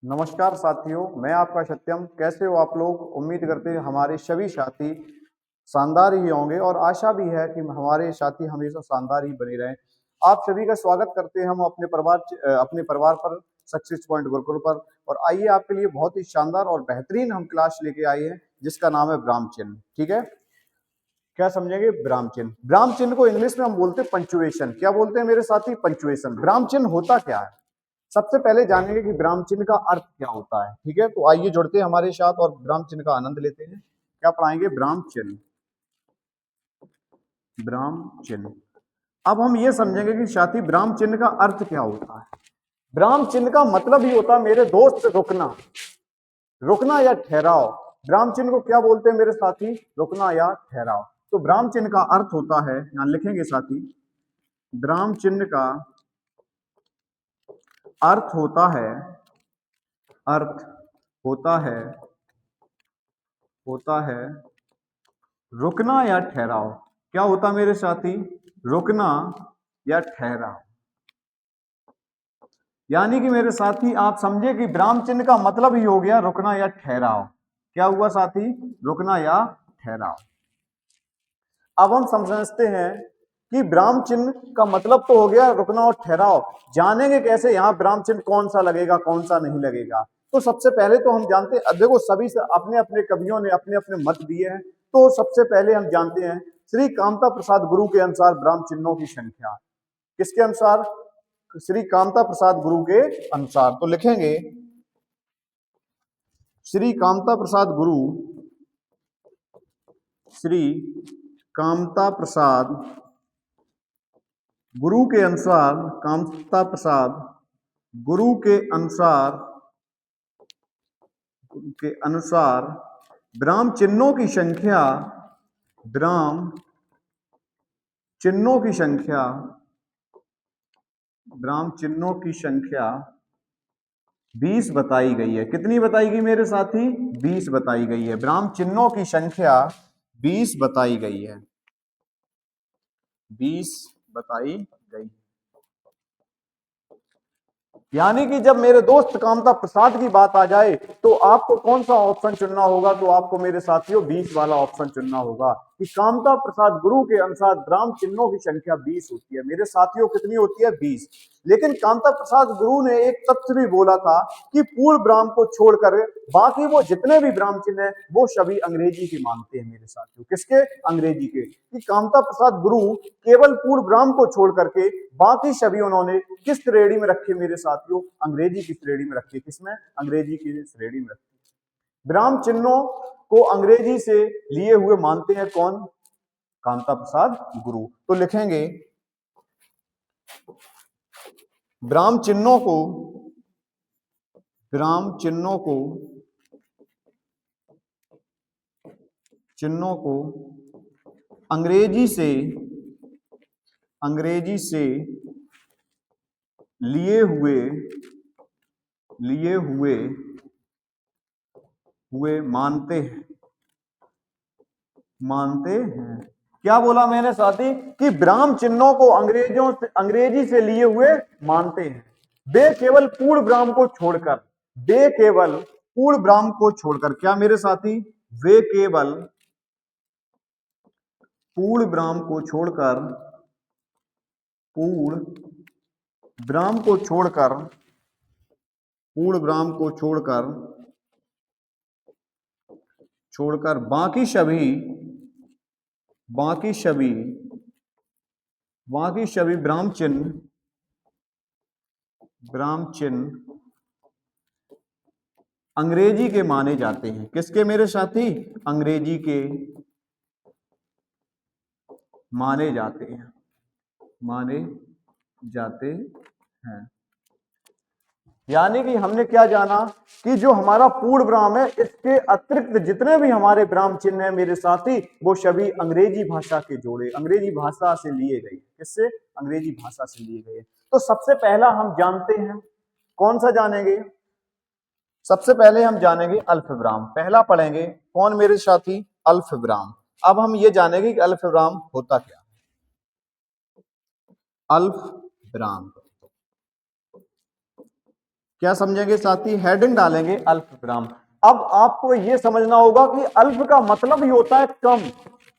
नमस्कार साथियों, मैं आपका सत्यम। कैसे हो आप लोग? उम्मीद करते हैं हमारे सभी साथी शानदार ही होंगे और आशा भी है कि हमारे साथी हमेशा शानदार ही बने रहें। आप सभी का स्वागत करते हैं हम अपने परिवार पर, सक्सेस पॉइंट गुरुकुल पर। और आइए आपके लिए बहुत ही शानदार और बेहतरीन हम क्लास लेके आए हैं जिसका नाम है ब्राह्म चिन्ह। ठीक है, क्या समझेंगे? ब्राह्म चिन्ह। ब्राह्म चिन्ह को इंग्लिश में हम बोलते हैं पंचुएशन। क्या बोलते हैं मेरे साथी? पंचुएशन। ब्राह्म चिन्ह होता क्या है? सबसे पहले जानेंगे कि ब्राह्म चिन्ह का अर्थ क्या होता है। ठीक है, तो आइए जुड़ते हैं हमारे साथ और ब्राह्म चिन्ह का आनंद लेते हैं। क्या पढ़ाएंगे? ब्राह्म चिन्ह। ब्राह्म चिन्ह। अब हम ये समझेंगे कि साथी ब्राह्म चिन्ह का अर्थ क्या होता है। ब्राह्म चिन्ह का मतलब ही होता है मेरे दोस्त रुकना, रुकना या ठहराव। ब्राह्म चिन्ह को क्या बोलते हैं मेरे साथी? रुकना या ठहराव। तो ब्राह्म चिन्ह का अर्थ होता है, यहां लिखेंगे साथी, ब्राह्म चिन्ह का अर्थ होता है, अर्थ होता है, होता है रुकना या ठहराव। क्या होता मेरे साथी? रुकना या ठहराव। यानी कि मेरे साथी आप समझे कि ब्राह्म चिन्ह का मतलब ही हो गया रुकना या ठहराव। क्या हुआ साथी? रुकना या ठहराव। अब हम समझते हैं कि ब्राह्म चिन्ह का मतलब तो हो गया रुकना और ठहराव। जानेंगे कैसे यहाँ ब्राह्म चिन्ह कौन सा लगेगा, कौन सा नहीं लगेगा? तो सबसे पहले तो हम जानते हैं, देखो सभी से अपने अपने कवियों ने अपने अपने मत दिए हैं। तो सबसे पहले हम जानते हैं श्री कामता प्रसाद गुरु के अनुसार ब्राह्म चिन्हों की संख्या। किसके अनुसार? श्री कामता प्रसाद गुरु के अनुसार। तो लिखेंगे श्री कामता प्रसाद गुरु, श्री कामता प्रसाद गुरु के अनुसार, कामता प्रसाद गुरु के अनुसार, गुरु के अनुसार ब्राह्म चिन्हों की संख्या, ब्राह्म चिन्हों की संख्या, ब्राह्म चिन्हों की संख्या 20 बताई गई है। कितनी बताई गई मेरे साथी? 20 बताई गई है। ब्राह्म चिन्हों की संख्या 20 बताई गई है, 20 बताई गई। यानी कि जब मेरे दोस्त कामता प्रसाद की बात आ जाए तो आपको कौन सा ऑप्शन चुनना होगा? तो आपको मेरे साथियों 20 वाला ऑप्शन चुनना होगा कि कामता प्रसाद गुरु के अनुसार ब्राह्म चिन्हों की संख्या 20 होती है। मेरे साथियों कितनी होती है? 20। लेकिन कामता प्रसाद गुरु ने एक तथ्य भी बोला था कि पूर्ण ब्राह्म को छोड़कर बाकी वो जितने भी ब्राह्म चिन्ह है वो सभी अंग्रेजी के मानते हैं। मेरे साथियों किसके? अंग्रेजी के। कि कामता प्रसाद गुरु केवल पूर्ण ब्राह्म को छोड़ करके बाकी सभी उन्होंने किस श्रेणी में रखे मेरे साथियों? अंग्रेजी की श्रेणी में रखे। किसमें? अंग्रेजी की श्रेणी में रखे। ब्राह्म चिन्हों को अंग्रेजी से लिए हुए मानते हैं कौन? कामता प्रसाद गुरु। तो लिखेंगे ब्राह्म चिन्हों को, ब्राह्म चिन्हों को, चिन्हों को अंग्रेजी से, अंग्रेजी से लिए हुए, लिए हुए हुए मानते हैं, मानते हैं। क्या बोला मैंने साथी? कि ब्राह्म चिन्हों को अंग्रेजों से, अंग्रेजी से लिए हुए मानते हैं। वे केवल पूर्ण ब्राह्म को छोड़कर, वे केवल पूर्ण ब्राह्म को छोड़कर, क्या मेरे साथी? वे केवल पूर्ण ब्राह्म को छोड़कर, पूर्ण ब्राह्म को छोड़कर, पूर्ण ब्राह्म को छोड़कर, छोड़कर बाकी सभी, बाकी सभी, बाकी सभी ब्राह्म चिन्ह, ब्राह्म चिन्ह अंग्रेजी के माने जाते हैं। किसके मेरे साथी? अंग्रेजी के माने जाते हैं, माने जाते हैं। यानी कि हमने क्या जाना कि जो हमारा पूर्ण ब्राह्म है इसके अतिरिक्त जितने भी हमारे ब्राह्म चिन्ह हैं मेरे साथी वो सभी अंग्रेजी भाषा के जोड़े, अंग्रेजी भाषा से लिए गए। किससे? अंग्रेजी भाषा से लिए गए। तो सबसे पहला हम जानते हैं, कौन सा जानेंगे? सबसे पहले हम जानेंगे अल्पविराम। पहला पढ़ेंगे कौन मेरे साथी? अल्पविराम। अब हम ये जानेंगे कि अल्पविराम होता क्या। अल्पविराम, क्या समझेंगे साथी? हेडिंग डालेंगे अल्प विराम। अब आपको यह समझना होगा कि अल्प का मतलब ही होता है कम।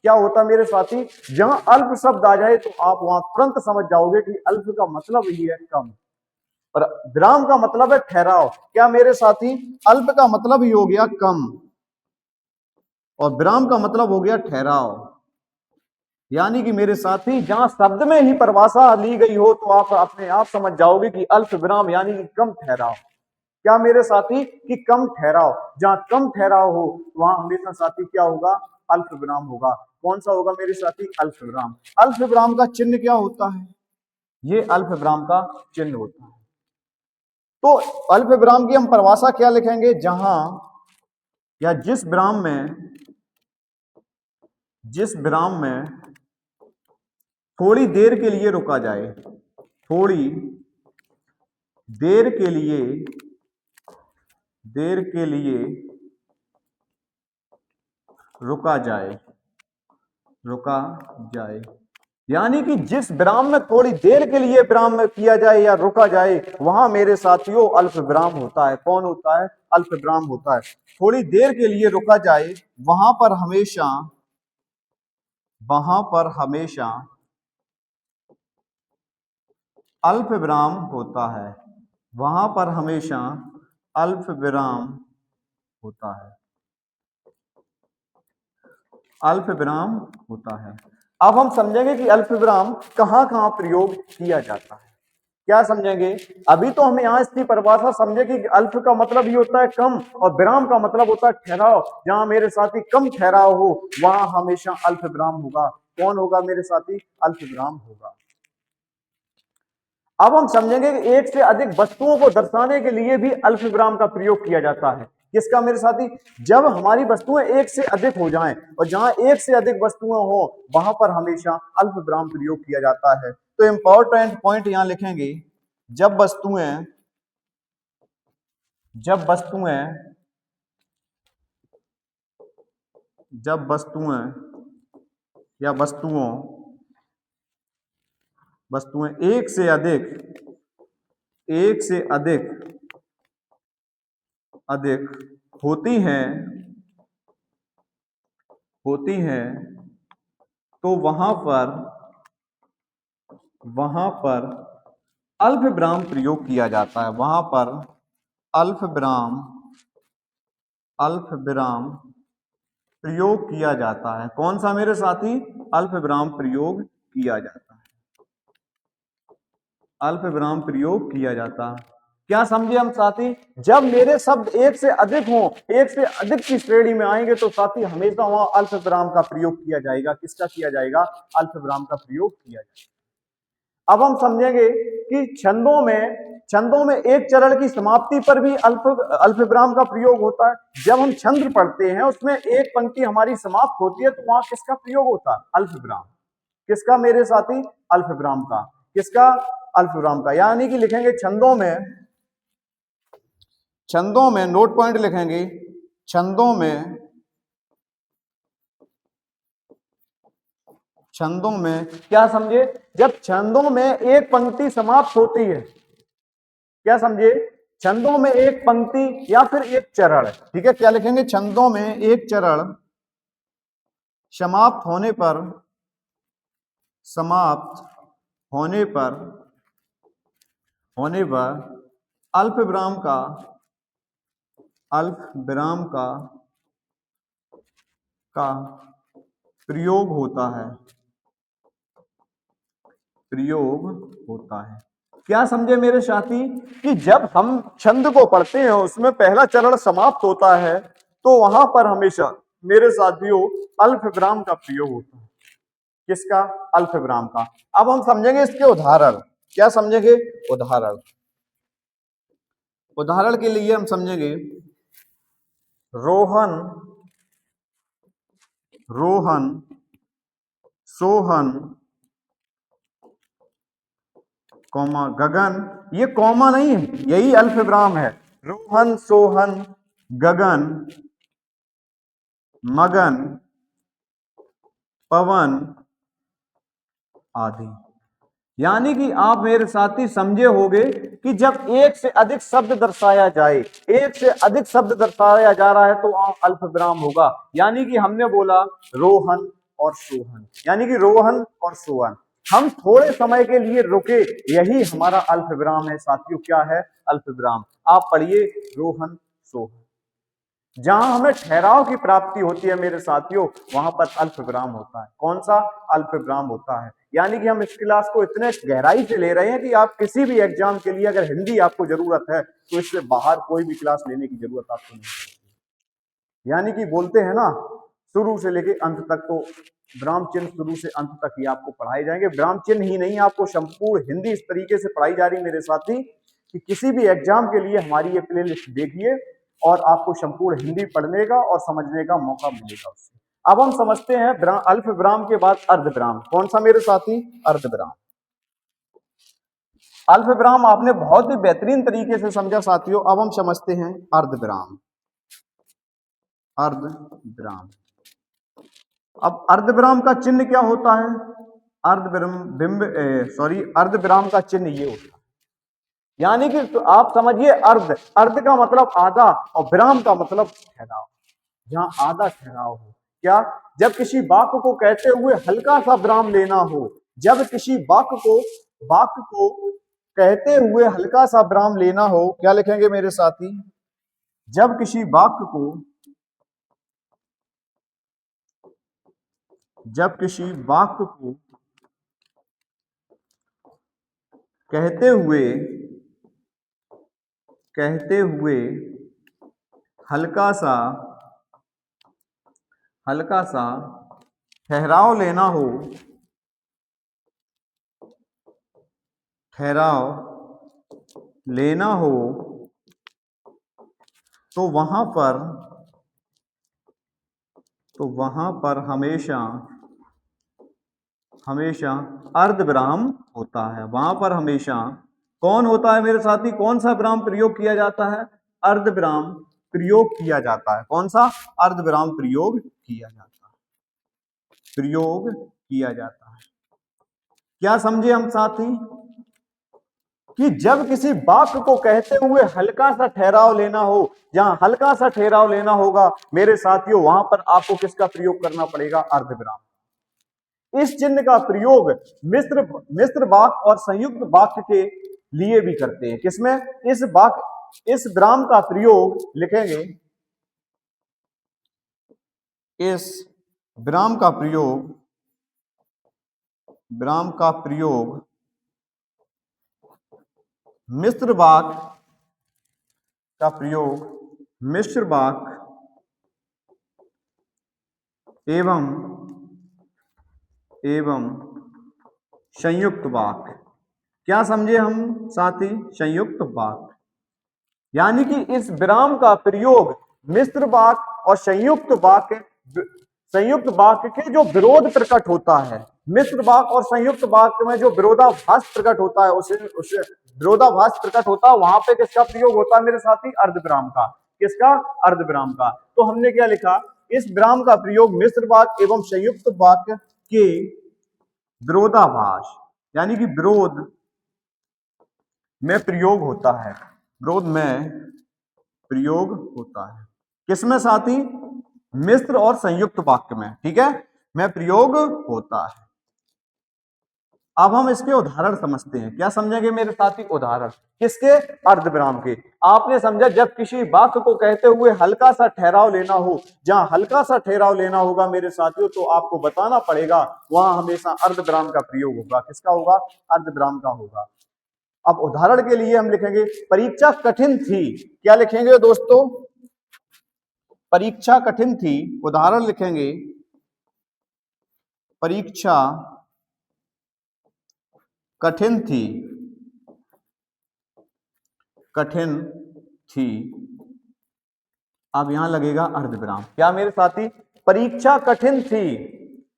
क्या होता है मेरे साथी? जहां अल्प शब्द आ जाए तो आप वहां तुरंत समझ जाओगे कि अल्प का मतलब ही है कम, और विराम का मतलब है ठहराव। क्या मेरे साथी? अल्प का मतलब ही हो गया कम और विराम का मतलब हो गया ठहराव। यानी कि मेरे साथी जहां शब्द में ही परिभाषा ली गई हो तो आप अपने आप समझ जाओगे कि अल्प विराम यानी कि कम ठहराव। क्या मेरे साथी? कि कम ठहराव। जहां कम ठहराव हो वहां हमेशा साथी क्या होगा? अल्प विराम होगा। कौन सा होगा मेरे साथी? अल्प विराम। अल्प विराम का चिन्ह क्या होता है? ये अल्प विराम का चिन्ह होता है। तो अल्प विराम की हम परिभाषा क्या लिखेंगे? जहां या जिस विराम में थोड़ी देर के लिए रुका जाए, थोड़ी देर के लिए रुका जाए। यानी कि जिस विराम में थोड़ी देर के लिए विराम में किया जाए या रुका जाए वहां मेरे साथियों अल्प विराम होता है। कौन होता है? अल्प विराम होता है। थोड़ी देर के लिए रुका जाए वहां पर हमेशा अल्प विराम होता है। वहां पर हमेशा अल्प विराम होता है। अल्प विराम होता है। अब हम समझेंगे कि अल्प विराम कहां कहां प्रयोग किया जाता है। क्या समझेंगे? अभी तो हम यहां इसकी परिभाषा समझे कि अल्प का मतलब ही होता है कम और विराम का मतलब होता है ठहराव। जहां मेरे साथी कम ठहराव हो वहां हमेशा अल्प विराम होगा। कौन होगा मेरे साथी? अल्प विराम होगा। अब हम समझेंगे कि एक से अधिक वस्तुओं को दर्शाने के लिए भी अल्प विराम का प्रयोग किया जाता है। किसका मेरे साथी? जब हमारी वस्तुएं एक से अधिक हो जाएं और जहां एक से अधिक वस्तुएं हो वहां पर हमेशा अल्प विराम प्रयोग किया जाता है। तो इंपॉर्टेंट पॉइंट यहां लिखेंगे, जब वस्तुएं या वस्तुएं एक से अधिक होती हैं तो वहां पर अल्प विराम प्रयोग किया जाता है। वहां पर अल्प विराम प्रयोग किया जाता है। कौन सा मेरे साथी? अल्प विराम प्रयोग किया जाता है। अल्प विराम प्रयोग किया जाता है। क्या समझे हम साथी? जब मेरे शब्द एक से अधिक हों, एक से अधिक की श्रेणी में आएंगे तो साथी हमेशा वहां अल्प विराम का प्रयोग किया जाएगा। किसका किया जाएगा? अल्प विराम का प्रयोग किया जाएगा। अब हम समझेंगे कि छंदों में एक चरण की समाप्ति पर भी अल्प विराम का प्रयोग होता है। जब हम छंद पढ़ते हैं उसमें एक पंक्ति हमारी समाप्त होती है तो वहां किसका प्रयोग होता है? अल्प विराम। किसका मेरे साथी? अल्प विराम का। किसका? अल्प विराम का। यानी कि लिखेंगे छंदों में नोट पॉइंट लिखेंगे, छंदों में क्या समझे? जब छंदों में एक पंक्ति समाप्त होती है, क्या समझे? छंदों में एक पंक्ति या फिर एक चरण, ठीक है, क्या लिखेंगे? छंदों में एक चरण समाप्त होने पर अल्प विराम का प्रयोग होता है। क्या समझे मेरे साथी? कि जब हम छंद को पढ़ते हैं उसमें पहला चरण समाप्त होता है तो वहां पर हमेशा मेरे साथियों अल्प विराम का प्रयोग होता है। किसका? अल्प विराम का। अब हम समझेंगे इसके उदाहरण। क्या समझेंगे? उदाहरण के लिए हम समझेंगे रोहन, सोहन, कॉमा गगन। ये कॉमा नहीं है, यही अल्प विराम है। रोहन, सोहन, गगन, मगन, पवन आदि। यानी कि आप मेरे साथी समझे होंगे कि जब एक से अधिक शब्द दर्शाया जाए, एक से अधिक शब्द दर्शाया जा रहा है तो वहां अल्प विराम होगा। यानी कि हमने बोला रोहन और सोहन, यानी कि रोहन और सोहन, हम थोड़े समय के लिए रुके, यही हमारा अल्प विराम है साथियों। क्या है? अल्प विराम। आप पढ़िए रोहन सोहन। जहां हमें ठहराव की प्राप्ति होती है मेरे साथियों, वहां पर अल्प विराम होता है। कौन सा? अल्प विराम होता है। यानी कि हम इस क्लास को इतने गहराई से ले रहे हैं कि आप किसी भी एग्जाम के लिए अगर हिंदी आपको जरूरत है तो इससे बाहर कोई भी क्लास लेने की जरूरत आपको नहीं है। यानी कि बोलते हैं ना, शुरू से लेके अंत तक तो विराम चिन्ह शुरू से अंत तक ही आपको पढ़ाए जाएंगे। विराम चिन्ह ही नहीं, आपको संपूर्ण हिंदी इस तरीके से पढ़ाई जा रही मेरे साथी कि किसी भी एग्जाम के लिए हमारी ये प्लेलिस्ट देखिए और आपको संपूर्ण हिंदी पढ़ने का और समझने का मौका मिलेगा उससे। अब हम समझते हैं अल्प विराम के बाद अर्ध विराम। कौन सा मेरे साथी? अर्ध विराम। अल्प विराम आपने बहुत ही बेहतरीन तरीके से समझा साथियों। अब हम समझते हैं अर्ध विराम। अर्ध विराम। अब अर्ध विराम का चिन्ह क्या होता है? अर्ध विराम का चिन्ह ये होता है, यानी कि तो आप समझिए अर्ध, अर्ध का मतलब आधा और विराम का मतलब ठहराव। जहां आधा ठहराव हो। क्या? जब किसी वाक्य को कहते हुए हल्का सा विराम लेना हो, जब किसी वाक्य को कहते हुए हल्का सा विराम लेना हो, क्या लिखेंगे मेरे साथी? जब किसी वाक्य को कहते हुए हल्का सा ठहराव लेना हो तो वहां पर हमेशा अर्ध विराम होता है। वहां पर हमेशा कौन होता है मेरे साथी? कौन सा विराम प्रयोग किया जाता है? अर्ध विराम प्रयोग किया जाता है। कौन सा? अर्ध विराम प्रयोग किया जाता है। क्या समझे हम साथी? कि जब किसी वाक्य को कहते हुए हल्का सा ठहराव लेना हो, जहां हल्का सा ठहराव लेना होगा मेरे साथियों, वहां पर आपको किसका प्रयोग करना पड़ेगा? अर्ध विराम। इस चिन्ह का प्रयोग मिश्र वाक्य और संयुक्त वाक्य के लिए भी करते हैं। किसमें? इस विराम का प्रयोग लिखेंगे, इस विराम का प्रयोग मिश्र वाक्य एवं संयुक्त वाक्य। क्या समझे हम साथी? संयुक्त वाक्य। यानी कि इस विराम का प्रयोग मिश्र वाक्य और संयुक्त वाक्य के जो विरोध प्रकट होता है, मिश्र वाक्य और संयुक्त वाक्य में जो विरोधाभास प्रकट होता है, उसे विरोधाभास प्रकट होता है, वहां पे किसका प्रयोग होता है मेरे साथी? अर्ध विराम का। किसका? अर्ध विराम का। तो हमने क्या लिखा? इस विराम का प्रयोग मिश्र वाक्य एवं संयुक्त वाक्य के विरोधाभास, यानी कि विरोध में प्रयोग होता है। विरोध में प्रयोग होता है। किसमें साथी? मिश्र और संयुक्त वाक्य में। ठीक है, में प्रयोग होता है। अब हम इसके उदाहरण समझते हैं। क्या समझेंगे मेरे साथी? उदाहरण किसके? अर्ध विराम के। आपने समझा जब किसी वाक्य को कहते हुए हल्का सा ठहराव लेना हो, जहां हल्का सा ठहराव लेना होगा मेरे साथियों, तो आपको बताना पड़ेगा वहां हमेशा अर्ध विराम का प्रयोग होगा। किसका होगा? अर्ध विराम का होगा। अब उदाहरण के लिए हम लिखेंगे परीक्षा कठिन थी। क्या लिखेंगे दोस्तों? परीक्षा कठिन थी। उदाहरण लिखेंगे परीक्षा कठिन थी। अब यहां लगेगा अर्ध विराम। क्या मेरे साथी? परीक्षा कठिन थी,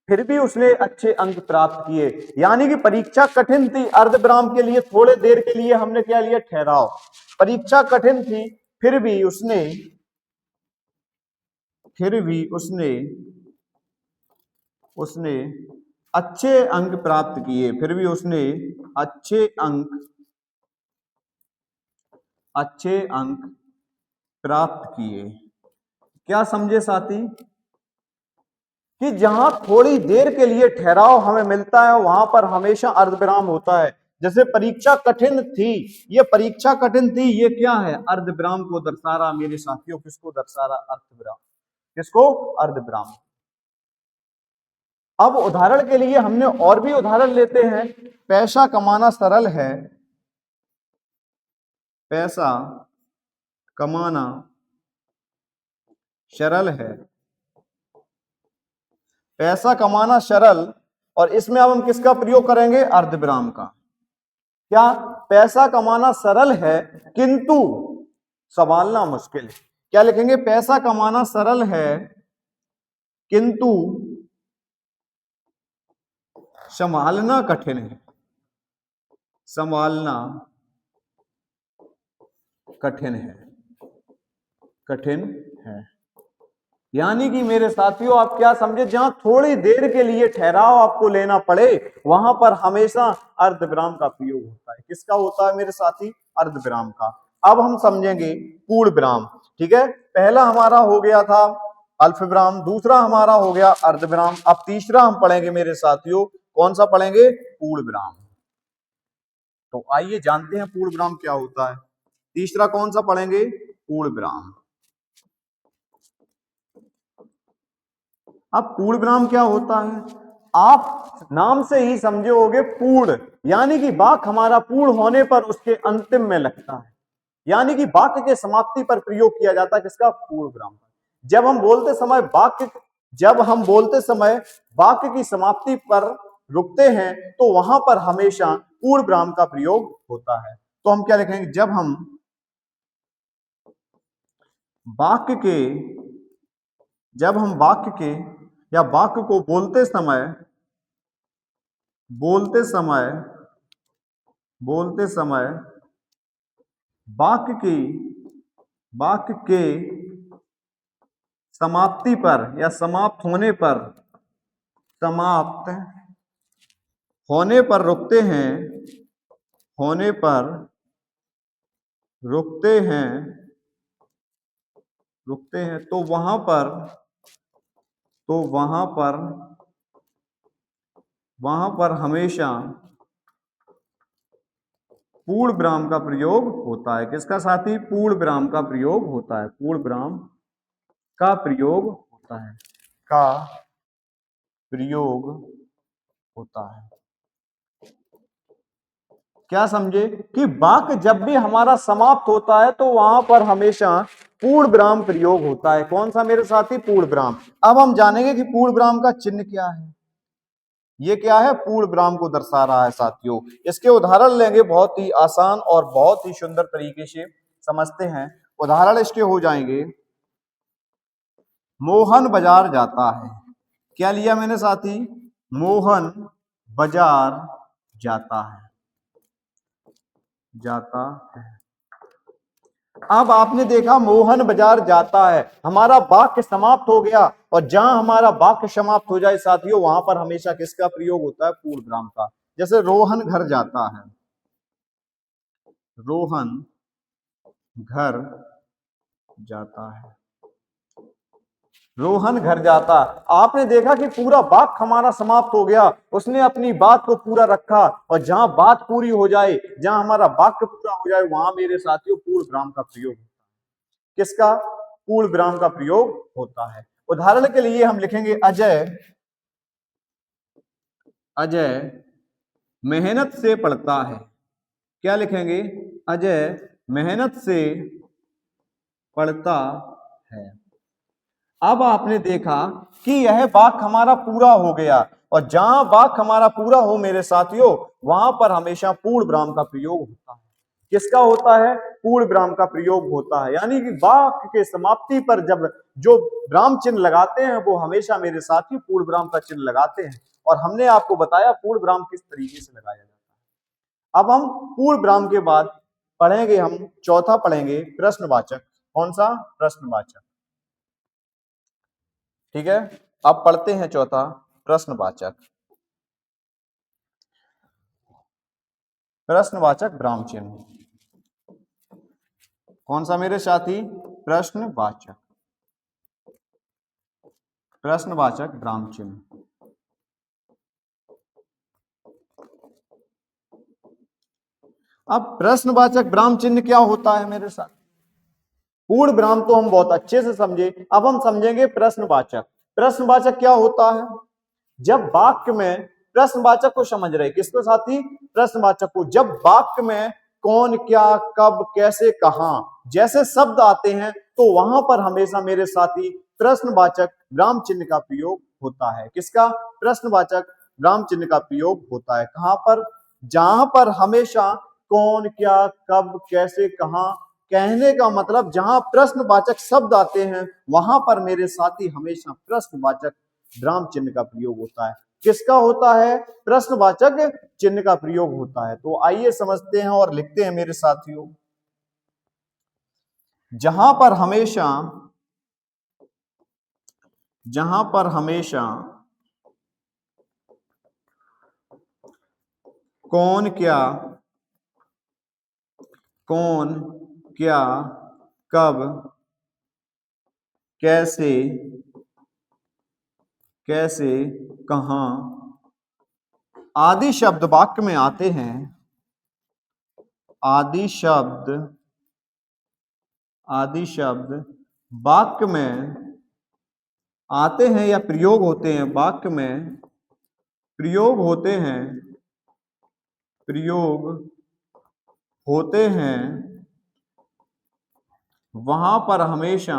फिर भी उसने अच्छे अंक प्राप्त किए। यानी कि परीक्षा कठिन थी, अर्ध विराम के लिए थोड़े देर के लिए हमने क्या लिया? ठहराव। परीक्षा कठिन थी, फिर भी उसने अच्छे अंक प्राप्त किए। फिर भी उसने अच्छे अंक अच्छे अंक प्राप्त किए। क्या समझे साथी कि जहां थोड़ी देर के लिए ठहराव हमें मिलता है वहां पर हमेशा अर्धविराम होता है। जैसे परीक्षा कठिन थी, ये परीक्षा कठिन थी, ये क्या है, अर्धविराम को दर्शा रहा मेरे साथियों। किसको दर्शा रहा, अर्धविराम। किसको, अर्धविराम। अब उदाहरण के लिए हमने और भी उदाहरण लेते हैं। पैसा कमाना सरल है, पैसा कमाना सरल है, पैसा कमाना सरल, और इसमें अब हम किसका प्रयोग करेंगे, अर्धविराम का। क्या, पैसा कमाना सरल है किंतु संभालना मुश्किल है। क्या लिखेंगे, पैसा कमाना सरल है किंतु संभालना कठिन है, संभालना कठिन है, कठिन है। यानी कि मेरे साथियों आप क्या समझे, जहां थोड़ी देर के लिए ठहराव आपको लेना पड़े वहां पर हमेशा अर्धविराम का प्रयोग होता है। किसका होता है मेरे साथी, अर्धविराम का। अब हम समझेंगे पूर्ण विराम। ठीक है, पहला हमारा हो गया था अल्पविराम, दूसरा हमारा हो गया अर्धविराम। अब तीसरा हम पढ़ेंगे मेरे साथियों, कौन सा पढ़ेंगे, पूर्ण विराम। तो आइए जानते हैं पूर्ण विराम क्या होता है। तीसरा कौन सा पढ़ेंगे, पूर्ण विराम। अब पूर्ण विराम क्या होता है, आप नाम से ही समझे होगे, पूर्ण यानी कि वाक्य हमारा पूर्ण होने पर उसके अंतिम में लगता है, यानी कि वाक्य के समाप्ति पर प्रयोग किया जाता है किसका, पूर्ण विराम का। जब हम बोलते समय वाक्य की समाप्ति पर रुकते हैं तो वहां पर हमेशा पूर्ण विराम का प्रयोग होता है। तो हम क्या लिखेंगे, जब हम वाक्य के या वाक्य को बोलते समय वाक्य के समाप्ति पर या समाप्त होने पर रुकते हैं तो वहां पर हमेशा पूर्ण विराम का प्रयोग होता है। किसका साथी, पूर्ण विराम का प्रयोग होता है, पूर्ण विराम का प्रयोग होता है। क्या समझे कि वाक्य जब भी हमारा समाप्त होता है तो वहां पर हमेशा पूर्ण विराम प्रयोग होता है। कौन सा मेरे साथी, पूर्ण विराम। अब हम जानेंगे कि पूर्ण विराम का चिन्ह क्या है। ये क्या है, पूर्ण विराम को दर्शा रहा है साथियों। इसके उदाहरण लेंगे, बहुत ही आसान और बहुत ही सुंदर तरीके से समझते हैं। उदाहरण इसके हो जाएंगे, मोहन बाजार जाता है। क्या लिया मैंने साथी, मोहन बाजार जाता है। अब आपने देखा मोहन बाजार जाता है, हमारा वाक्य समाप्त हो गया, और जहां हमारा वाक्य समाप्त हो जाए साथियों वहां पर हमेशा किसका प्रयोग होता है, पूर्ण विराम का। जैसे रोहन घर जाता है, रोहन घर जाता है, रोहन घर जाता। आपने देखा कि पूरा वाक्य हमारा समाप्त हो गया, उसने अपनी बात को पूरा रखा, और जहां बात पूरी हो जाए, जहां हमारा वाक्य पूरा हो जाए वहां मेरे साथियों पूर्ण विराम का प्रयोग होता है। किसका, पूर्ण विराम का प्रयोग होता है। उदाहरण के लिए हम लिखेंगे, अजय मेहनत से पढ़ता है। क्या लिखेंगे, अजय मेहनत से पढ़ता है। अब आपने देखा कि यह वाक्य हमारा पूरा हो गया, और जहां वाक्य हमारा पूरा हो मेरे साथियों वहां पर हमेशा पूर्ण विराम का प्रयोग होता है। किसका होता है, पूर्ण विराम का प्रयोग होता है। यानी कि वाक्य के समाप्ति पर जब जो विराम चिन्ह लगाते हैं वो हमेशा मेरे साथी पूर्ण विराम का चिन्ह लगाते हैं, और हमने आपको बताया पूर्ण विराम किस तरीके से लगाया जाता है। अब हम पूर्ण विराम के बाद पढ़ेंगे, हम चौथा पढ़ेंगे प्रश्नवाचक। कौन सा, प्रश्नवाचक। ठीक है, अब पढ़ते हैं चौथा, प्रश्नवाचक। प्रश्नवाचक विराम चिन्ह। कौन सा मेरे साथी? प्रश्नवाचक, प्रश्नवाचक विराम चिन्ह। अब प्रश्नवाचक विराम चिन्ह क्या होता है मेरे साथ? पूर्ण विराम तो हम बहुत अच्छे से समझे, अब हम समझेंगे प्रश्नवाचक। प्रश्नवाचक क्या होता है? जब वाक्य में प्रश्नवाचक को समझ रहे, किसको साथी? प्रश्नवाचक को। जब वाक्य में कौन, क्या, कब, कैसे, कहां जैसे शब्द आते हैं तो वहां पर हमेशा मेरे साथी प्रश्नवाचक विराम चिन्ह का प्रयोग होता है। किसका? प्रश्नवाचक विराम चिन्ह का प्रयोग होता है। कहां पर? जहां पर हमेशा कौन, क्या, कब, कैसे, कहां कहने का मतलब जहां प्रश्नवाचक शब्द आते हैं वहां पर मेरे साथी हमेशा प्रश्नवाचक विराम चिन्ह का प्रयोग होता है। किसका होता है? प्रश्नवाचक चिन्ह का प्रयोग होता है। तो आइए समझते हैं और लिखते हैं मेरे साथियों। जहां पर हमेशा कौन, क्या, कब, कैसे, कहां आदि शब्द वाक्य में आते हैं, आदि शब्द वाक्य में आते हैं या प्रयोग होते हैं, वाक्य में प्रयोग होते हैं, वहां पर हमेशा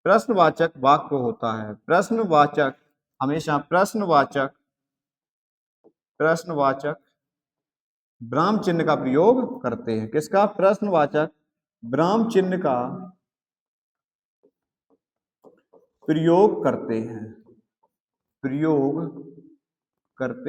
प्रश्नवाचक वाक्य होता है। प्रश्नवाचक हमेशा प्रश्नवाचक विराम चिन्ह का प्रयोग करते हैं। किसका? प्रश्नवाचक विराम चिन्ह का प्रयोग करते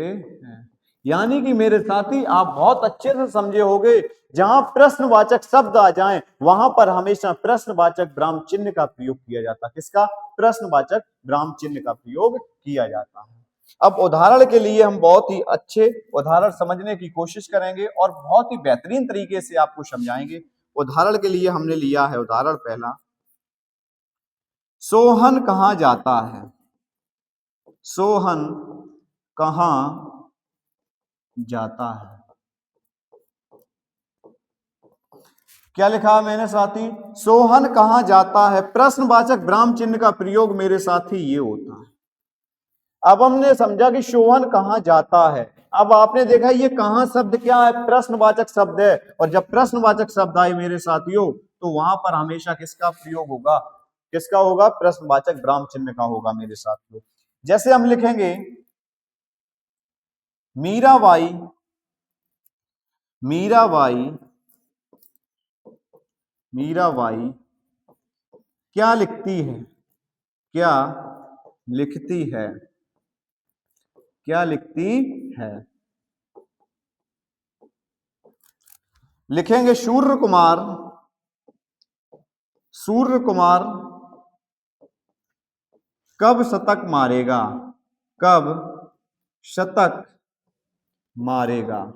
हैं। यानी कि मेरे साथी आप बहुत अच्छे से समझे होंगे, जहां प्रश्नवाचक शब्द आ जाएं वहां पर हमेशा प्रश्नवाचक विराम चिन्ह का प्रयोग किया जाता है। किसका? प्रश्नवाचक विराम चिन्ह का प्रयोग किया जाता है। अब उदाहरण के लिए हम बहुत ही अच्छे उदाहरण समझने की कोशिश करेंगे और बहुत ही बेहतरीन तरीके से आपको समझाएंगे। उदाहरण के लिए हमने लिया है उदाहरण पहला, सोहन कहाँ जाता है? सोहन कहाँ जाता है? क्या लिखा है मैंने साथी? सोहन कहाँ जाता है। प्रश्नवाचक विराम चिन्ह का प्रयोग मेरे साथी ये होता है। अब हमने समझा कि सोहन कहाँ जाता है। अब आपने देखा ये कहाँ शब्द क्या है? प्रश्नवाचक शब्द है। और जब प्रश्नवाचक शब्द आए मेरे साथियों तो वहां पर हमेशा किसका प्रयोग होगा? किसका होगा? प्रश्नवाचक विराम चिन्ह का होगा मेरे साथियों। जैसे हम लिखेंगे मीराबाई क्या लिखती है? क्या लिखती है? लिखेंगे सूर्य कुमार कब शतक मारेगा? कब शतक मारेगा?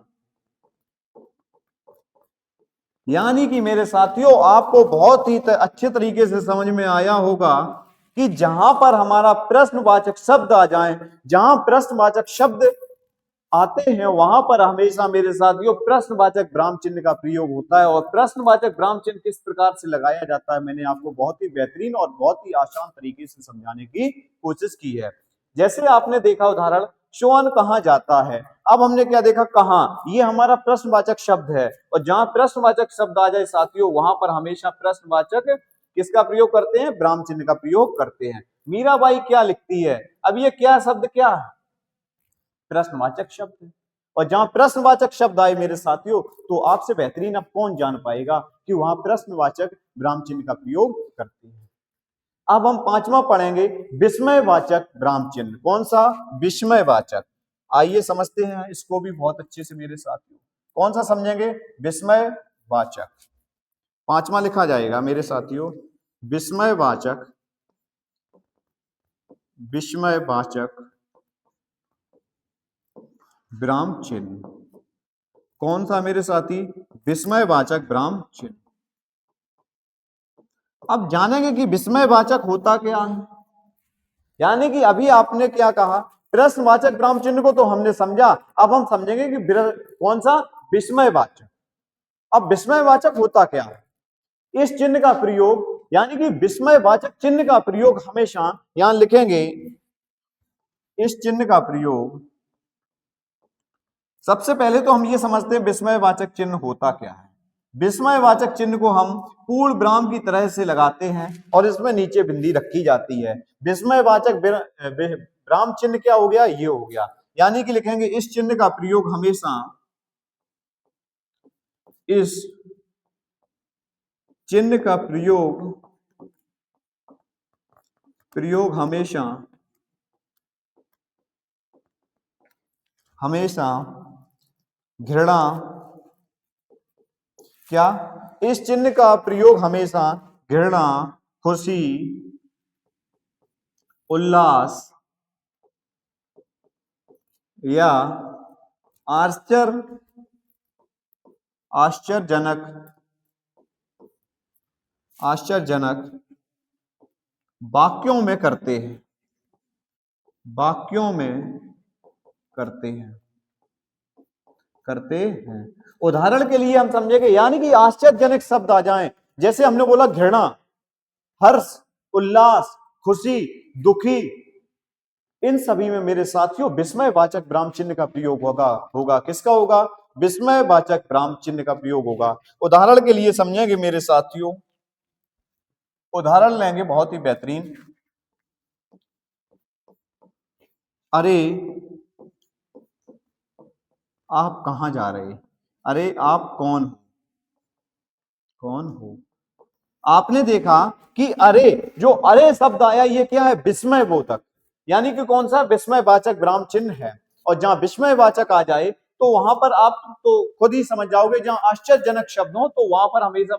यानी कि मेरे साथियों आपको बहुत ही अच्छे तरीके से समझ में आया होगा कि जहां पर हमारा प्रश्नवाचक शब्द आ जाए, जहां प्रश्नवाचक शब्द आते हैं वहां पर हमेशा मेरे साथियों प्रश्नवाचक विराम चिन्ह का प्रयोग होता है। और प्रश्नवाचक विराम चिन्ह किस प्रकार से लगाया जाता है मैंने आपको बहुत ही बेहतरीन और बहुत ही आसान तरीके से समझाने की कोशिश की है। जैसे आपने देखा उदाहरण, सोहन कहाँ जाता है। अब हमने क्या देखा? कहाँ, ये हमारा प्रश्नवाचक शब्द है और जहां प्रश्नवाचक शब्द आ जाए साथियों वहां पर हमेशा प्रश्नवाचक किसका प्रयोग करते हैं? विराम चिन्ह का प्रयोग करते हैं। मीराबाई क्या लिखती है? अब ये क्या शब्द क्या है? प्रश्नवाचक शब्द है। और जहां प्रश्नवाचक शब्द आए मेरे साथियों तो आपसे बेहतरीन अब कौन जान पाएगा कि वहां प्रश्नवाचक विराम चिन्ह का प्रयोग करते हैं। अब हम पांचवा पढ़ेंगे विस्मयवाचक विराम चिन्ह। कौन सा? विस्मयवाचक। आइए समझते हैं इसको भी बहुत अच्छे से मेरे साथियों। कौन सा समझेंगे? विस्मयवाचक। पांचवा लिखा जाएगा मेरे साथियों विस्मयवाचक विराम चिन्ह। कौन सा मेरे साथी? विस्मयवाचक विराम चिन्ह। अब जानेंगे कि विस्मयवाचक होता क्या है। यानी कि अभी आपने क्या कहा, प्रश्नवाचक विराम चिन्ह को तो हमने समझा, अब हम समझेंगे कि कौन सा? विस्मयवाचक। अब विस्मयवाचक होता क्या है? इस चिन्ह का प्रयोग, यानी कि विस्मयवाचक चिन्ह का प्रयोग हमेशा, यहां लिखेंगे, इस चिन्ह का प्रयोग, सबसे पहले तो हम ये समझते हैं विस्मयवाचक चिन्ह होता क्या है। विस्मयवाचक चिन्ह को हम पूर्ण विराम की तरह से लगाते हैं और इसमें नीचे बिंदी रखी जाती है। विस्मयवाचक विराम चिन्ह क्या हो गया? ये हो गया। यानी कि लिखेंगे इस चिन्ह का प्रयोग हमेशा, इस चिन्ह का प्रयोग हमेशा घृणा, क्या? इस चिन्ह का प्रयोग हमेशा घृणा, खुशी, उल्लास या आश्चर्यजनक वाक्यों में करते हैं, करते हैं। उदाहरण के लिए हम समझेंगे, यानी कि आश्चर्यजनक शब्द आ जाएं, जैसे हमने बोला घृणा, हर्ष, उल्लास, खुशी, दुखी, इन सभी में मेरे साथियों विस्मयवाचक विराम चिन्ह का प्रयोग होगा। किसका होगा? विस्मयवाचक विराम चिन्ह का प्रयोग होगा। उदाहरण के लिए समझेंगे मेरे साथियों, उदाहरण लेंगे बहुत ही बेहतरीन। अरे आप कहां जा रहे? अरे आप कौन हो? आपने देखा कि अरे, जो अरे शब्द आया ये क्या है? विस्मयबोधक, यानी कि कौन सा? विस्मयवाचक विराम चिन्ह है। और जहां विस्मयवाचक आ जाए तो वहां पर आप तो खुद ही समझ जाओगे, जहां आश्चर्यजनक शब्द हो तो वहां पर हमेशा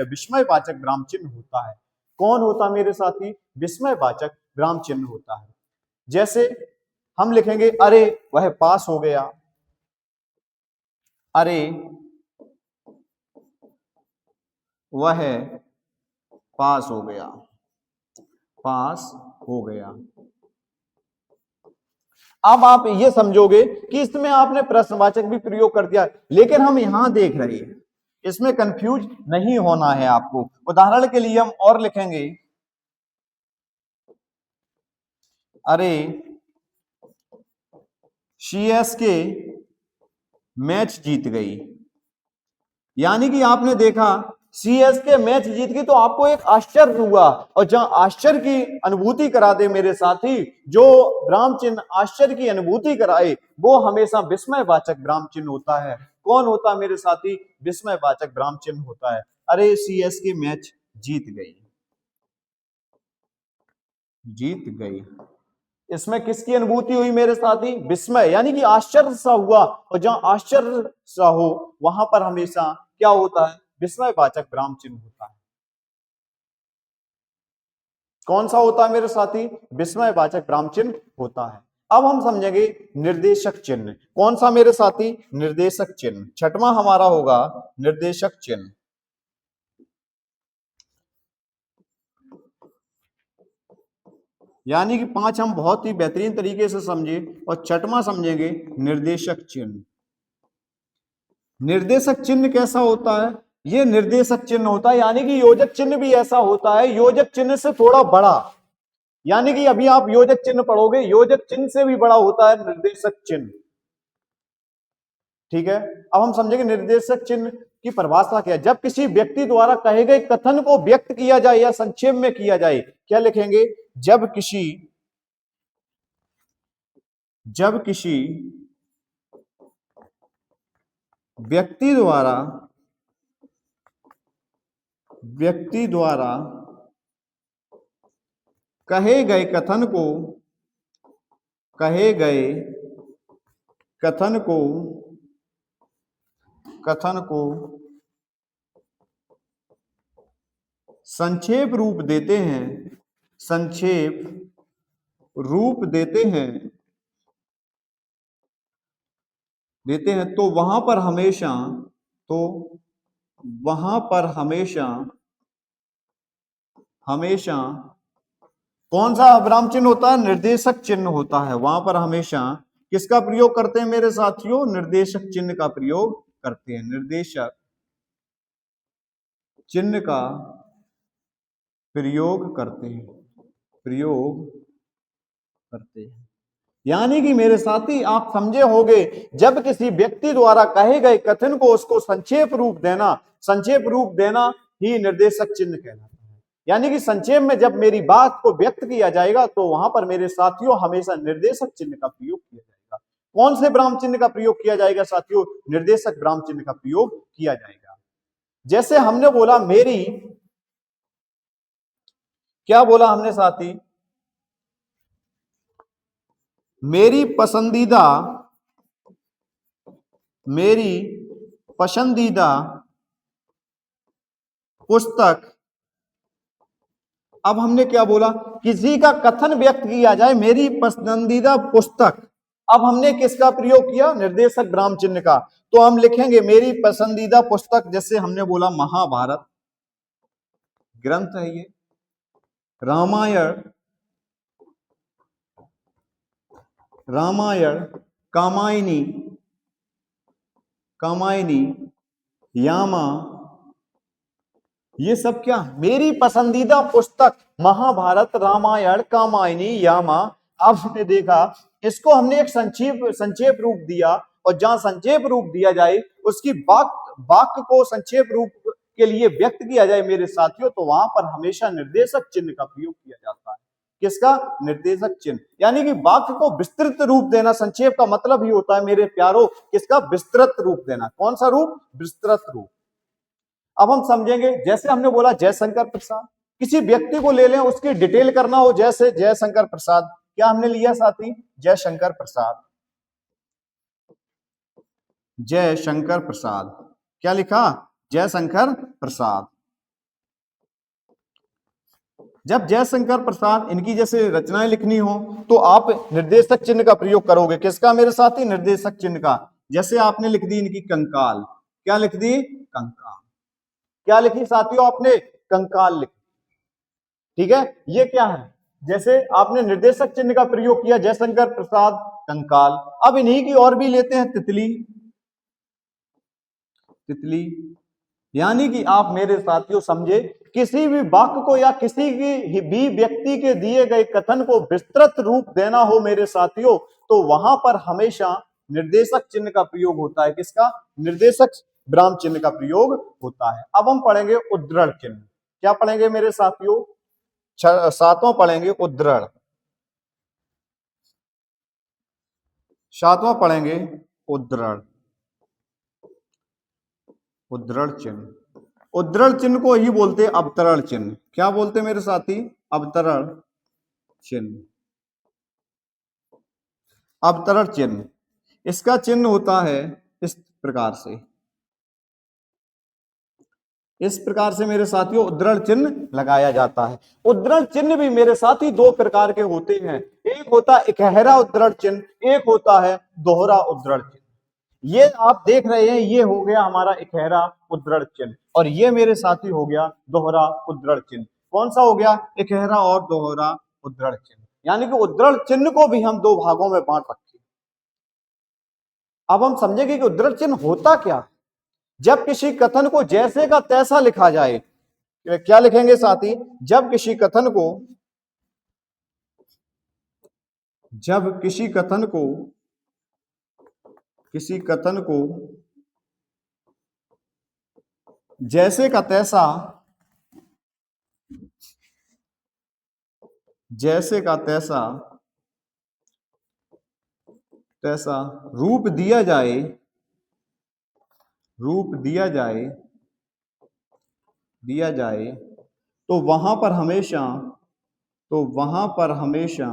विस्मयवाचक विराम चिन्ह होता है। कौन होता मेरे साथी? विस्मयवाचक विराम चिन्ह होता है। जैसे हम लिखेंगे अरे वह पास हो गया, अरे वह पास हो गया। अब आप ये समझोगे कि इसमें आपने प्रश्नवाचक भी प्रयोग कर दिया, लेकिन हम यहां देख रहे हैं, इसमें कंफ्यूज नहीं होना है आपको। उदाहरण के लिए हम और लिखेंगे, अरे सीएसके मैच जीत गई। यानी कि आपने देखा सीएसके मैच जीत गई तो आपको एक आश्चर्य हुआ, और जहां आश्चर्य की अनुभूति करा दे मेरे साथी, जो विराम चिन्ह आश्चर्य की अनुभूति कराए वो हमेशा विस्मयवाचक विराम चिन्ह होता है। कौन होता है मेरे साथी? विस्मयवाचक विराम चिन्ह होता है। अरे सीएसके मैच जीत गई। इसमें किसकी अनुभूति हुई मेरे साथी? विस्मय, यानी कि आश्चर्य सा हुआ, और जहां आश्चर्य सा हो वहां पर हमेशा क्या होता है? विस्मयवाचक विराम चिन्ह होता है। कौन सा होता है मेरे साथी? विस्मयवाचक विराम चिन्ह होता है। अब हम समझेंगे निर्देशक चिन्ह। कौन सा मेरे साथी? निर्देशक चिन्ह। छठवां हमारा होगा निर्देशक चिन्ह। यानी कि 5 हम बहुत ही बेहतरीन तरीके से समझे, और छठवां समझेंगे निर्देशक चिन्ह। निर्देशक चिन्ह कैसा होता है? ये निर्देशक चिन्ह होता है, यानी कि योजक चिन्ह भी ऐसा होता है, योजक चिन्ह से थोड़ा बड़ा। यानी कि अभी आप योजक चिन्ह पढ़ोगे, योजक चिन्ह से भी बड़ा होता है निर्देशक चिन्ह। ठीक है, अब हम समझेंगे निर्देशक चिन्ह की परिभाषा क्या है। जब किसी व्यक्ति द्वारा कहे गए कथन को व्यक्त किया जाए या संक्षेप में किया जाए, क्या लिखेंगे? जब किसी व्यक्ति द्वारा कहे गए कथन को संक्षेप रूप देते हैं देते हैं, तो वहां पर हमेशा, तो वहां पर हमेशा, हमेशा कौन सा विराम चिन्ह होता है? निर्देशक चिन्ह होता है। वहां पर हमेशा किसका प्रयोग करते हैं मेरे साथियों? निर्देशक चिन्ह का प्रयोग करते हैं। निर्देशक चिन्ह का प्रयोग करते हैं, प्रयोग करते हैं। यानी कि मेरे साथी आप समझे होंगे, जब किसी व्यक्ति द्वारा कहे गए कथन को उसको संक्षेप रूप देना, संक्षेप रूप देना ही निर्देशक चिन्ह कहलाता है। यानी कि संक्षेप में जब मेरी बात को व्यक्त किया जाएगा तो वहां पर मेरे साथियों हमेशा निर्देशक चिन्ह का प्रयोग किया जाएगा। कौन से विराम चिन्ह का प्रयोग किया जाएगा साथियों? निर्देशक विराम चिन्ह का प्रयोग किया जाएगा। जैसे हमने बोला मेरी, क्या बोला हमने साथी? मेरी पसंदीदा, मेरी पसंदीदा पुस्तक। अब हमने क्या बोला? किसी का कथन व्यक्त किया जाए, मेरी पसंदीदा पुस्तक। अब हमने किसका प्रयोग किया? निर्देशक विराम चिन्ह का। तो हम लिखेंगे मेरी पसंदीदा पुस्तक, जैसे हमने बोला महाभारत ग्रंथ है ये, रामायण, रामायण, कामायनी, कामायनी, यामा, ये सब क्या? मेरी पसंदीदा पुस्तक महाभारत, रामायण, कामायनी, यामा। अब हमने देखा इसको हमने एक संक्षेप रूप दिया, और जहां संक्षेप रूप दिया जाए उसकी वाक्य को संक्षेप रूप के लिए व्यक्त किया जाए मेरे साथियों, तो वहां पर हमेशा निर्देशक चिन्ह का प्रयोग किया जाता है। किसका? निर्देशक चिन्ह। यानी कि वाक्य को विस्तृत रूप देना, संक्षेप का मतलब ही होता है मेरे प्यारों किसका? विस्तृत रूप देना। कौन सा रूप? विस्तृत रूप। अब हम समझेंगे, जैसे हमने बोला जयशंकर प्रसाद, किसी व्यक्ति को ले लें उसकी डिटेल करना हो, जैसे जयशंकर प्रसाद, क्या हमने लिया साथी? जयशंकर प्रसाद, जयशंकर प्रसाद, क्या लिखा? जयशंकर प्रसाद। जब जयशंकर प्रसाद इनकी जैसे रचनाएं लिखनी हो तो आप निर्देशक चिन्ह का प्रयोग करोगे। किसका मेरे साथी? निर्देशक चिन्ह का। जैसे आपने लिख दी इनकी कंकाल, क्या लिख दी? कंकाल। क्या लिखी साथियों आपने? कंकाल लिखी। ठीक है, ये क्या है? जैसे आपने निर्देशक चिन्ह का प्रयोग किया, जयशंकर प्रसाद, कंकाल। अब इन्हीं की और भी लेते हैं, तितली, तितली। यानी कि आप मेरे साथियों समझे, किसी भी वाक्य को या किसी की भी व्यक्ति के दिए गए कथन को विस्तृत रूप देना हो मेरे साथियों, तो वहां पर हमेशा निर्देशक चिन्ह का प्रयोग होता है। किसका? निर्देशक विराम चिन्ह का प्रयोग होता है। अब हम पढ़ेंगे उद्धरण चिन्ह। क्या पढ़ेंगे मेरे साथियों? सातवां पढ़ेंगे उद्धरण, सातवां पढ़ेंगे उद्धरण, उद्धरण चिन्ह। उद्धरण चिन्ह को ही बोलते हैं अवतरण चिन्ह। क्या बोलते हैं मेरे साथी? अवतरण चिन्ह, अवतरण चिन्ह। इसका चिन्ह होता है इस प्रकार से, इस प्रकार से मेरे साथियों उद्धरण चिन्ह लगाया जाता है। उद्धरण चिन्ह भी मेरे साथी दो प्रकार के होते हैं, एक होता है इकहरा उद्धरण चिन्ह, एक होता है दोहरा उद्धरण चिन्ह। ये आप देख रहे हैं, ये हो गया हमारा इकहरा उद्धरण चिन्ह, और ये मेरे साथी हो गया दोहरा उद्धरण चिन्ह। कौन सा हो गया? इकहरा और दोहरा उद्धरण चिन्ह। यानी कि उद्धरण चिन्ह को भी हम दो भागों में बांट रखे। अब हम समझेंगे कि उद्धरण चिन्ह होता क्या। जब किसी कथन को जैसे का तैसा लिखा जाए, क्या लिखेंगे साथी? जब किसी कथन को, जब किसी कथन को, किसी कथन को जैसे का तैसा, जैसे का तैसा, तैसा रूप दिया जाए, रूप दिया जाए, दिया जाए, तो वहां पर हमेशा, तो वहां पर हमेशा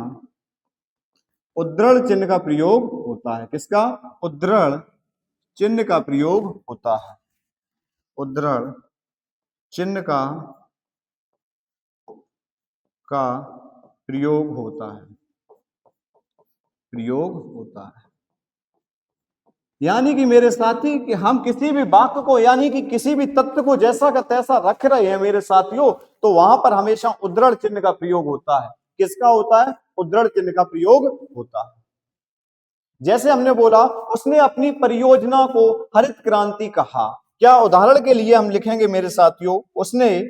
उद्धरण चिन्ह का प्रयोग होता है। किसका? उद्धरण चिन्ह का प्रयोग होता है। उद्धरण चिन्ह का प्रयोग होता है, प्रयोग होता है। यानी कि मेरे साथी कि हम किसी भी वाक्य को यानी कि किसी भी तत्व को जैसा का तैसा रख रहे हैं मेरे साथियों, तो वहां पर हमेशा उद्धरण चिन्ह का प्रयोग होता है। किसका होता है? उद्धरण चिन्ह का प्रयोग होता है। जैसे हमने बोला उसने अपनी परियोजना को हरित क्रांति कहा। क्या उदाहरण के लिए हम लिखेंगे मेरे साथियों, उसने,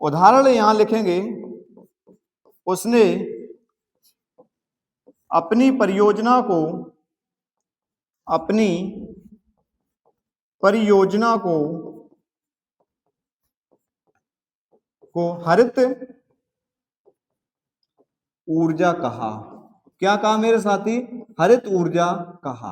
उदाहरण यहां लिखेंगे, उसने अपनी परियोजना को, अपनी परियोजना को हरित ऊर्जा कहा। क्या कहा मेरे साथी? हरित ऊर्जा कहा।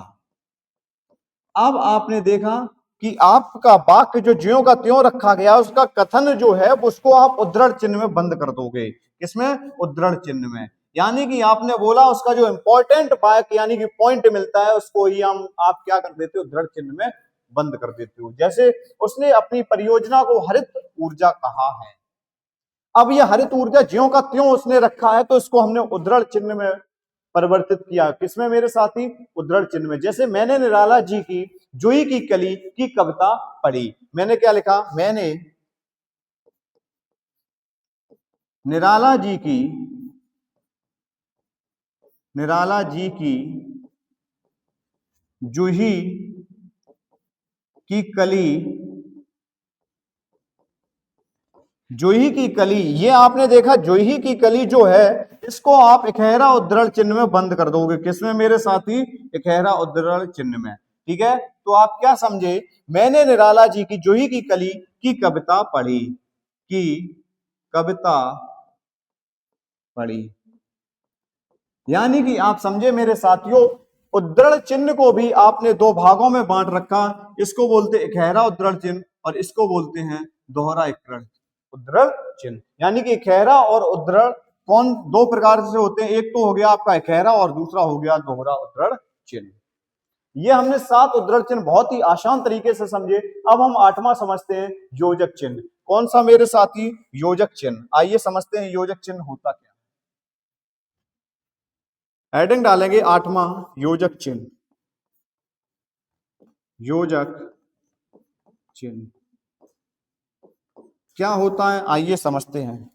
अब आपने देखा कि आपका वाक्य जो ज्यों का त्यों रखा गया, उसका कथन जो है उसको आप उद्धरण चिन्ह में बंद कर दोगे। किसमें? उद्धरण चिन्ह में। यानी कि आपने बोला उसका जो इंपॉर्टेंट वाक्य यानी कि पॉइंट मिलता है उसको ही हम आप क्या कर देते हो? उद्धरण चिन्ह में बंद कर देते हो। जैसे उसने अपनी परियोजना को हरित ऊर्जा कहा है। अब यह हरित ऊर्जा ज्यों का त्यों उसने रखा है, तो इसको हमने उद्धरण चिन्ह में परिवर्तित किया। किसमें मेरे साथी? उद्धरण चिन्ह में। जैसे मैंने निराला जी की जूही की कली की कविता पढ़ी। मैंने क्या लिखा? मैंने निराला जी की जूही की कली, जूही की कली, ये आपने देखा जूही की कली जो है इसको आप इकहरा उद्धरण चिन्ह में बंद कर दोगे। किसमें मेरे साथी? इकहरा उद्धरण चिन्ह में। ठीक है, तो आप क्या समझे? मैंने निराला जी की जूही की कली की कविता पढ़ी, की कविता पढ़ी। यानी कि आप समझे मेरे साथियों, उद्धरण चिन्ह को भी आपने दो भागों में बांट रखा। इसको बोलते हैं इकहरा उद्धरण चिन्ह और इसको बोलते हैं दोहरा उद्धरण चिन्ह। यानी कि इकहरा और उद्धरण कौन दो प्रकार से होते हैं? एक तो हो गया आपका इकहरा और दूसरा हो गया दोहरा उद्धरण चिन्ह। ये हमने 7 उद्धरण चिन्ह बहुत ही आसान तरीके से समझे। अब हम 8वां समझते हैं, योजक चिन्ह। कौन सा मेरे साथी? योजक चिन्ह। आइए समझते हैं योजक चिन्ह होता क्या। हेडिंग डालेंगे 8वां, योजक चिन्ह। योजक चिन्ह क्या होता है? आइए समझते हैं।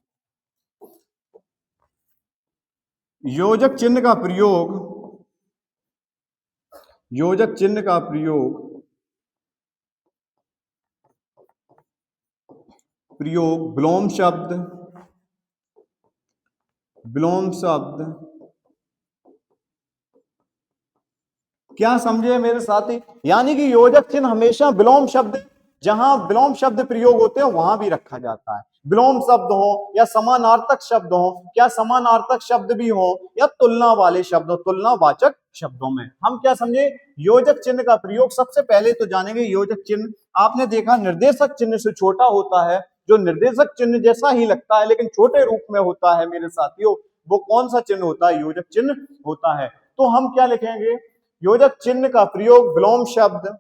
योजक चिन्ह का प्रयोग, योजक चिन्ह का प्रयोग विलोम शब्द, विलोम शब्द, क्या समझे मेरे साथी? यानी कि योजक चिन्ह हमेशा विलोम शब्द, जहां विलोम शब्द प्रयोग होते हैं वहां भी रखा जाता है। विलोम शब्द हो या समानार्थक शब्द हो, क्या समानार्थक शब्द भी हो या तुलना वाले शब्द हो, तुलनावाचक शब्दों में हम क्या समझे? योजक चिन्ह का प्रयोग। सबसे पहले तो जानेंगे योजक चिन्ह। आपने देखा निर्देशक चिन्ह से छोटा होता है, जो निर्देशक चिन्ह जैसा ही लगता है लेकिन छोटे रूप में होता है मेरे साथियों, वो कौन सा चिन्ह होता है? योजक चिन्ह होता है। तो हम क्या लिखेंगे? योजक चिन्ह का प्रयोग विलोम शब्द,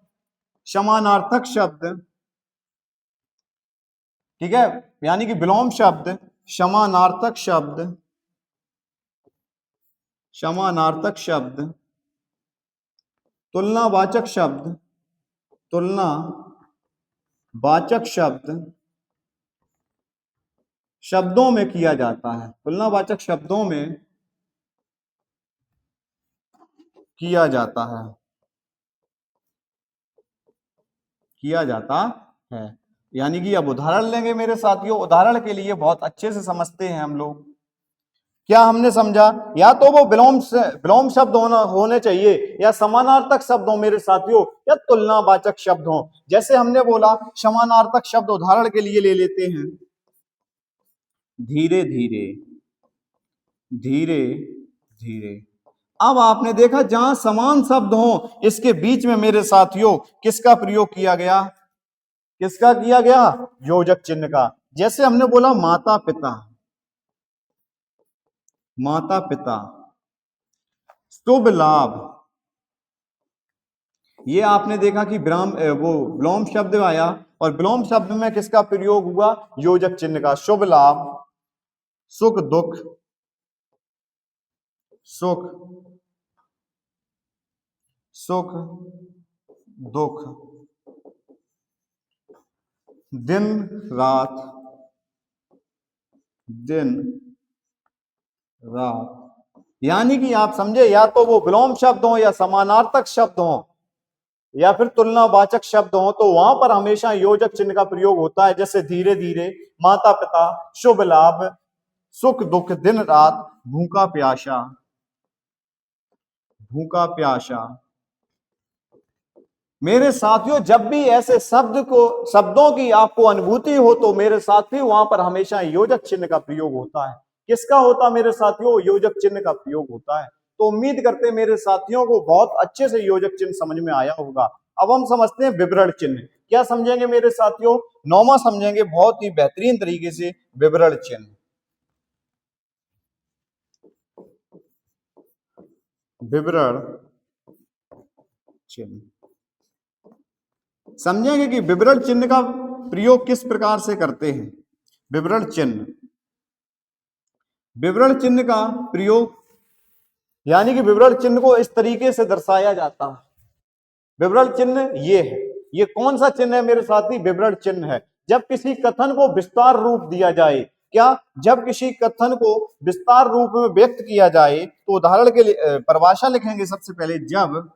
समानार्थक शब्द, ठीक है, यानी कि विलोम शब्द, समानार्थक शब्द, समानार्थक शब्द, तुलनावाचक शब्द, तुलनावाचक शब्द, शब्दों में किया जाता है। तुलनावाचक शब्दों में किया जाता है, किया जाता है। यानी कि अब उदाहरण लेंगे मेरे साथियों। उदाहरण के लिए बहुत अच्छे से समझते हैं हम लोग। क्या हमने समझा? या तो वो विलोम शब्द होने चाहिए या समानार्थक शब्द हो मेरे साथियों, या तुलनावाचक शब्द हो। जैसे हमने बोला समानार्थक शब्द, उदाहरण के लिए ले लेते हैं, धीरे धीरे, धीरे धीरे। अब आपने देखा जहां समान शब्द हो इसके बीच में मेरे साथियों किसका प्रयोग किया गया? किसका किया गया? योजक चिन्ह का। जैसे हमने बोला माता पिता, माता पिता, शुभ लाभ, ये आपने देखा कि वो विलोम शब्द आया और विलोम शब्द में किसका प्रयोग हुआ? योजक चिन्ह का। शुभ लाभ, सुख दुख, सुख सुख दुख, दिन रात, दिन रात। यानी कि आप समझे, या तो वो विलोम शब्द हो या समानार्थक शब्द हो या फिर तुलनावाचक शब्द हो, तो वहां पर हमेशा योजक चिन्ह का प्रयोग होता है। जैसे धीरे धीरे, माता पिता, शुभ लाभ, सुख दुख, दिन रात, भूखा प्यासा, भूखा प्यासा। मेरे साथियों, जब भी ऐसे शब्दों की आपको अनुभूति हो तो मेरे साथियों वहां पर हमेशा योजक चिन्ह का प्रयोग होता है। किसका होता मेरे साथियों? योजक चिन्ह का प्रयोग होता है। तो उम्मीद करते हैं मेरे साथियों को बहुत अच्छे से योजक चिन्ह समझ में आया होगा। अब हम समझते हैं विवरण चिन्ह। क्या समझेंगे मेरे साथियों? 9वां समझेंगे बहुत ही बेहतरीन तरीके से, विवरण चिन्ह। विवरण चिन्ह समझेंगे कि विवरण चिन्ह का प्रयोग किस प्रकार से करते हैं। विवरण चिन्ह, विवरण चिन्ह का प्रयोग यानी कि विवरण चिन्ह को इस तरीके से दर्शाया जाता है। विवरण चिन्ह ये है। ये कौन सा चिन्ह है मेरे साथी? विवरण चिन्ह है। जब किसी कथन को विस्तार रूप दिया जाए, क्या? जब किसी कथन को विस्तार रूप में व्यक्त किया जाए, तो उदाहरण के लिए परिभाषा लिखेंगे सबसे पहले। जब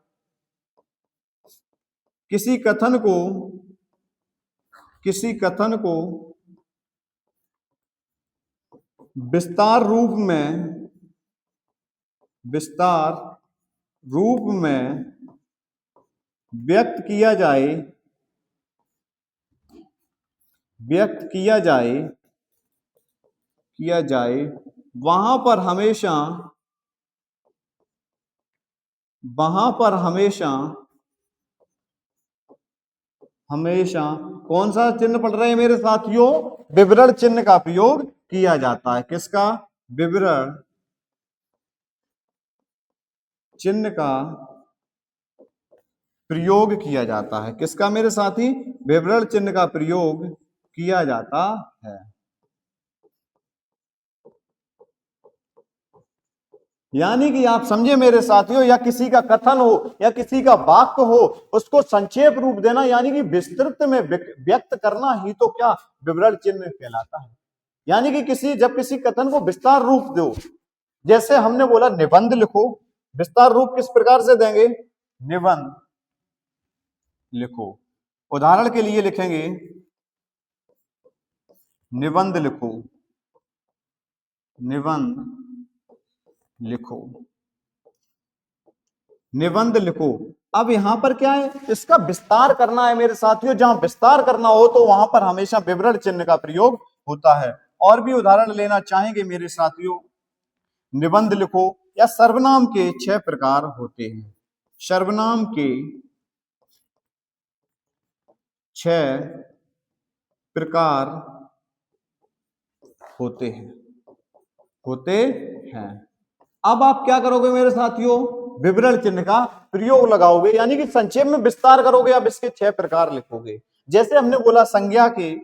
किसी कथन को विस्तार रूप में व्यक्त किया जाए, वहां पर हमेशा कौन सा चिन्ह पढ़ रहे हैं मेरे साथियों? विवरण चिन्ह का प्रयोग किया जाता है। किसका? विवरण चिन्ह का प्रयोग किया जाता है। किसका मेरे साथी? विवरण चिन्ह का प्रयोग किया जाता है। यानी कि आप समझे मेरे साथियों, या किसी का कथन हो या किसी का वाक्य हो, उसको संक्षेप रूप देना यानी कि विस्तृत में व्यक्त करना ही तो क्या? विवरण चिन्ह कहलाता है। यानी कि जब किसी कथन को विस्तार रूप दो, जैसे हमने बोला निबंध लिखो, विस्तार रूप किस प्रकार से देंगे? निबंध लिखो। उदाहरण के लिए लिखेंगे निबंध लिखो, निबंध लिखो, निबंध लिखो। अब यहां पर क्या है? इसका विस्तार करना है मेरे साथियों। जहां विस्तार करना हो तो वहां पर हमेशा विवरण चिन्ह का प्रयोग होता है। और भी उदाहरण लेना चाहेंगे मेरे साथियों। निबंध लिखो, या सर्वनाम के 6 प्रकार होते हैं। सर्वनाम के 6 प्रकार होते हैं। अब आप क्या करोगे मेरे साथियों? विवरण चिन्ह का प्रयोग लगाओगे, यानी कि संक्षेप में विस्तार करोगे। अब इसके 6 प्रकार लिखोगे। जैसे हमने बोला संज्ञा के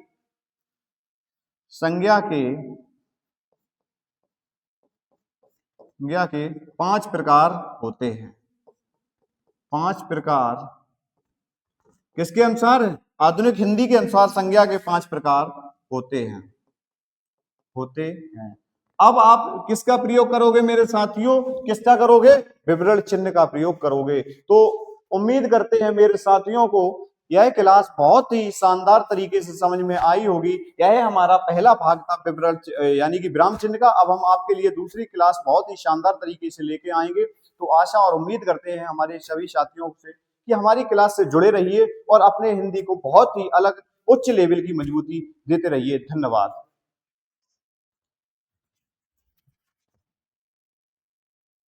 5 प्रकार होते हैं। 5 प्रकार किसके अनुसार? आधुनिक हिंदी के अनुसार संज्ञा के 5 प्रकार होते हैं। अब आप किसका प्रयोग करोगे मेरे साथियों? किसका करोगे? विवरण चिन्ह का प्रयोग करोगे। तो उम्मीद करते हैं मेरे साथियों को यह क्लास बहुत ही शानदार तरीके से समझ में आई होगी। यह हमारा पहला भाग था विवरण यानी कि विराम चिन्ह का। अब हम आपके लिए दूसरी क्लास बहुत ही शानदार तरीके से लेके आएंगे। तो आशा और उम्मीद करते हैं हमारे सभी साथियों से कि हमारी क्लास से जुड़े रहिए और अपने हिंदी को बहुत ही अलग उच्च लेवल की मजबूती देते रहिए। धन्यवाद।